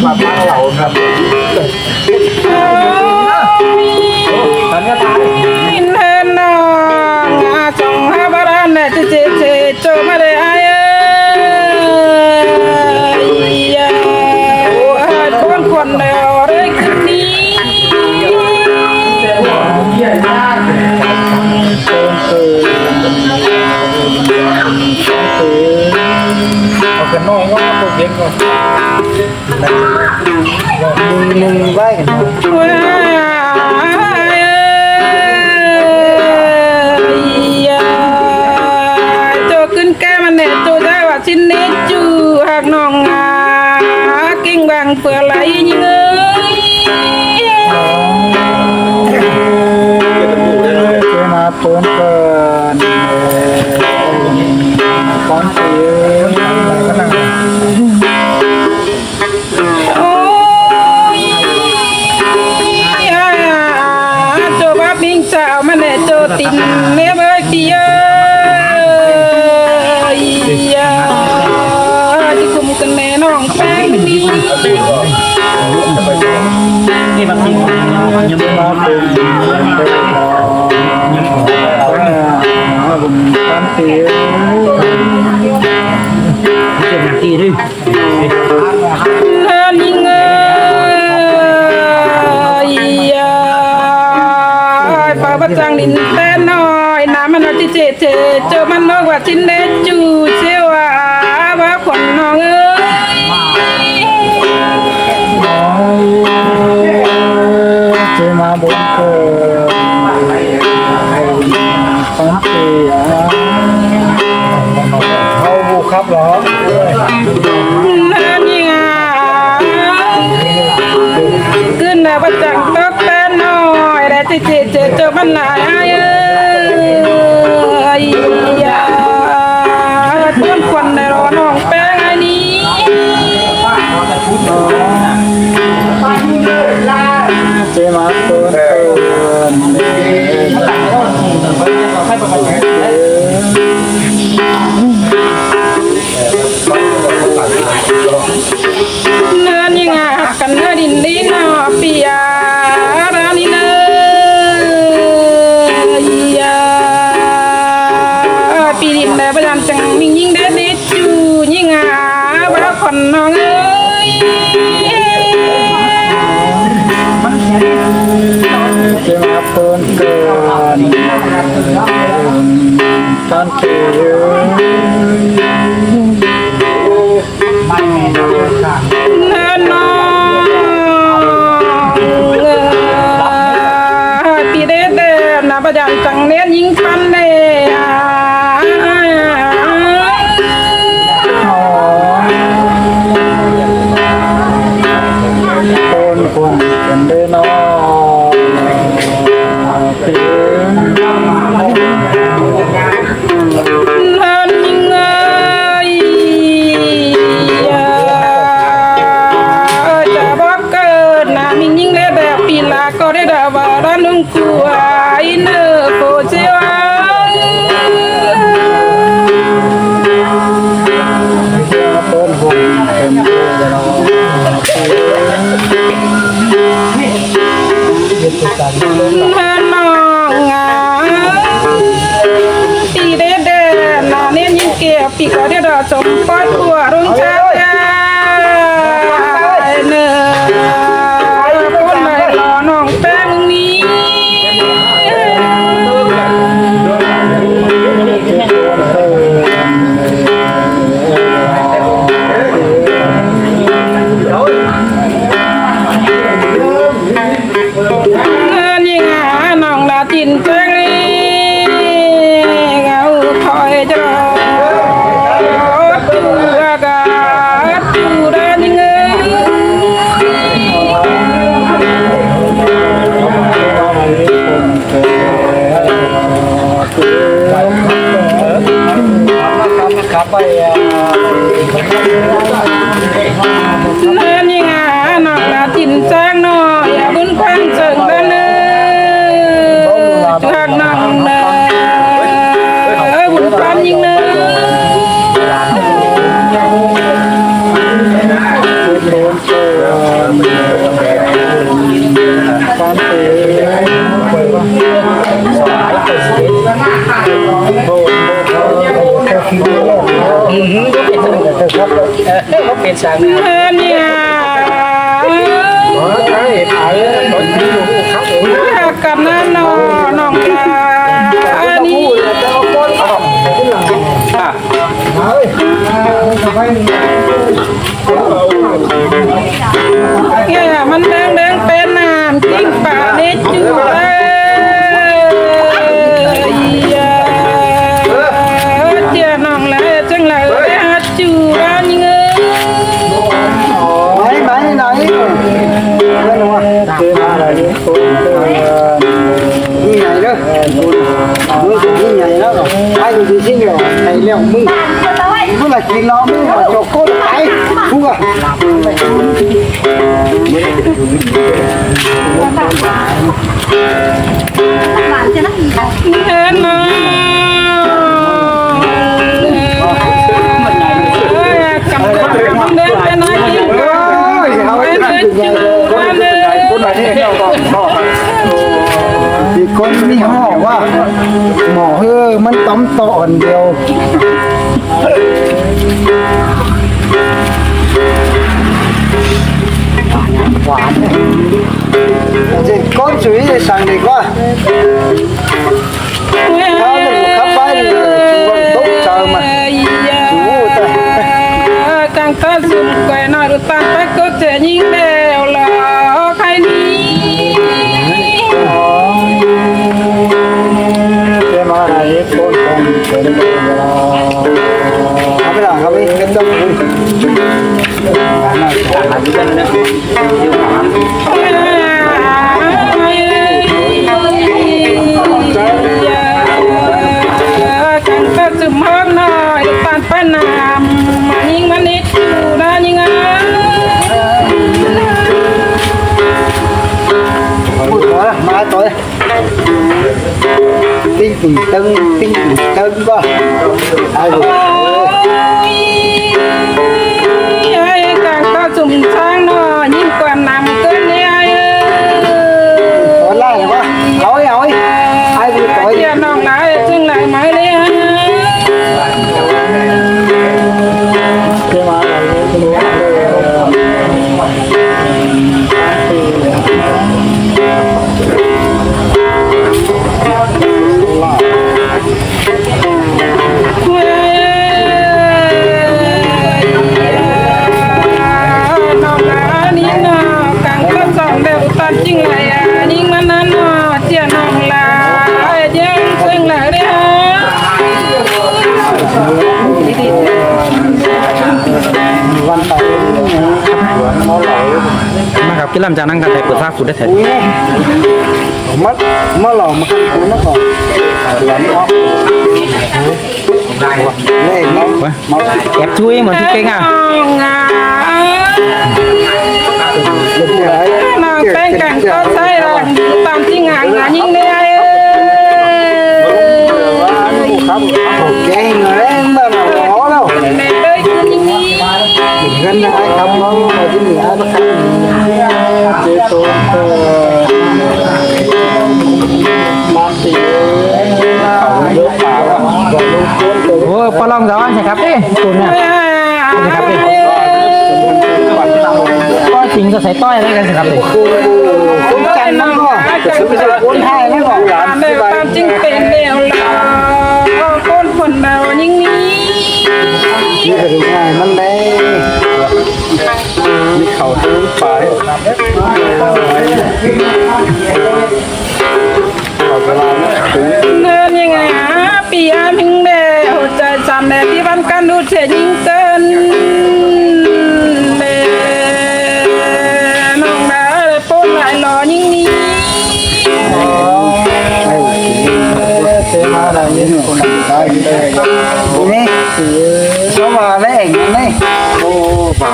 มาบ้านเราครับตอนนี้ตายอินเทนนองจงฮาบารันเนตเจเจโจมาเดไอยาคนคนเดียวเรื่องนี้เอาเป็นน้อยก็ตัวเย็นก่อนหนึ่งไว้กันโจขึ้นแก้มันเนี่ยโจได้ว่าชิ้นเนจูหากน้องกิ้งบางเปื่อไหลยิงเอ้ยเจ้ามาเปิดเปิดก้อนเสียงโอ้ยโจบ้าปิ้งเจ้ามันเนี่ยโจตินเนี่ยเอ้ยพี่เอ้ยที่คุมกันแน่น้องแป้งนี่นี่บางทียังไม่มาเป็นยังเอาผมก้อนเสียงเจ็บหนักทีด้วยยิงเอ้ยป่าประจังดินเต้นน้อยน้ำมันเอาเจเจเจอมันนอกว่าชิ้นเล็กจูเชื่อว่าว่าคนน้องเอ้ยเจ้ามาบนเกิดก้อนเสียงเขาบุกครับหรอขึ้นแล้วประจังตกเต้นน้อยแต่เจเจเจอมันหลายต้นควันในรอน้องแป้งไอ้นี้เจ้ามาเปิดเปิดเนื้อนี่งากันเนื้อดินดีนอปียารานี่เนื้อยาปีดินแต่ประจำจังมิ่งยิ่งเด็ดเด็ดจูยิ่งบ้าคนน้องเอ้ยเจ้ามาเปิดเปิดก้อนเสียงเนื้อน้องปีเด็ดเด็ดนะประจำจังเนี้ยยิ่งปันเลยคนกันได้นอเพียงนั่นยิ่งเอ้ยจะบอกเกิดนะมิ่งยิ่งเล่แบบปีลาก็ได้ด่าว่าร้านนุ่งกลัวอินเนอร์โปเจียวต้นหุ่นเป็นเพื่อนเราน้องปีเด็ดเด่นนาเนียนยิ่งเกี่ยวปีก็ได้ด่าสมปอยตัวรุ่งเช้าเนื้อคนไหนรอน้องแป้งนี้นี่ไงน้องลาจินแจ้งเอาคอยจะรอตัวกาตูได้ยังไงครับไปนี่ไงน้องลาจินแจ้งหน่อยบุญพันเจิงได้เลยทางน้องเนยบุญพันยิงเนย เขาเป็นสางเนี่ย เนี่ย ใช่ผ่านเลยตอนนี้อยู่ครับผม กับน้าน้องลาอันนี้ จะเอาก้นออกเฮ้ยทำไม เนี่ยมันแดงเป็นน้ำจิ้งป่าเนจูเจ้าน้องละจังเลยฮัจูรานี่เงย ไหนเรื่องว่าเจอมาอะไรนี่คนนี่ใหญ่เด้อมึงนี่ใหญ่แล้วหรอไอ้ดูสิเนี่ยไอ้เลี้ยงมึงมึงละกินล้อมึงมาจกก้นไอ้มึงอ่ะ เอ็นน้องกับมันแดงเป็นน้อยจิ้งป่าเป็นจูราเลย คนไหนที่เราบอกอีกคนมีห่อว่าหมอมันต้มต่ออันเดียวหวานจริงก้นสวยจะสั่งดีกว่าถ้าหนึ่งขับไปเลยชวนตุ๊กเจอมาชูแต่ càng ta dùng quẻ nào được tan bách có thể nhìn đều là khai ní เจ้ามาอะไรคนคงเป็นเวลาเอาไปหลังครับพี่เป็นต้นคุณcàng ta dùng hơn nào được tan bách nào mà nhìn mà nít chủ ra nhìn á พูดต่อละมาต่อเลยติ้งตึงตึงติ้งตึงตึงก็ไอ้ดู càng ta dùng sang nó nhìn còn nằm cơn đi ai ต่อไล่วะเอาไอ้ดูต่อย giờ nó lại chân lại mới đi เจ้ามาอะไรไม่รู้เลย chính là nhưng mà nó chia nòng là dân sinh là điวันไปมอไหล มาครับกินลำจานั่งกันแต่เปิดฟากสุดได้แท้ มัดมาหล่อมาขันตัวนักก่อนหลังออกเล่นมั้ง แอบช่วยเหมือนที่เก่งอ่ะ nó bên cạnh có sai là tạm chính ngàn là nhưng đây aiแกงเลยมันร้อนแล้ว mẹ ơi cứ nhìn đi เงินไอ้คำน้องมาที่เหนือมาขันเจ้าตัวมาตีเขาเยอะป่าแล้วก็ลูกคนตัว โอ้ปลองร้อนใช่ครับเอ้คุณเนี่ยก็จริงก็ใส่ต้อยอะไรกันสิครับเด็ก คนกันนั่งก็จะซื้อไปซื้อคนไทยนั่งก็หลานที่บ้าน tạm chính tiền đều là con phần nào nhưng đi นี่ก็ถึงง่ายมันได้มีเขาตื้อไปเขาตลาดนะตื้อ nên như ngày á bị am hình đề hỗ trợ chạm đề đi văn căn đu trẻ nhìn tên đề nông đá để bôn lại lò nhưng đi เจ้ามาอะไรนี่คนได้เลยนี่เข้ามาแล้วอย่างนี้โอ้เบา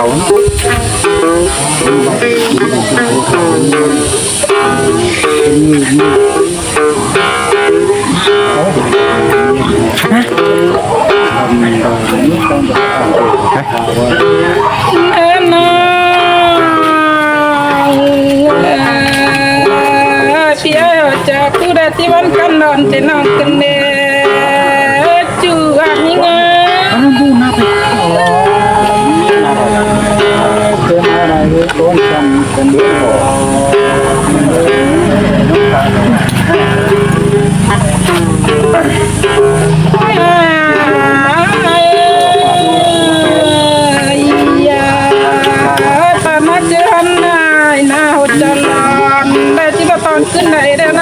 em nó phía hỗ trợ cứ để đi văn căn đòn thì nó cần đề chú gặp những ไหนเด้อนะ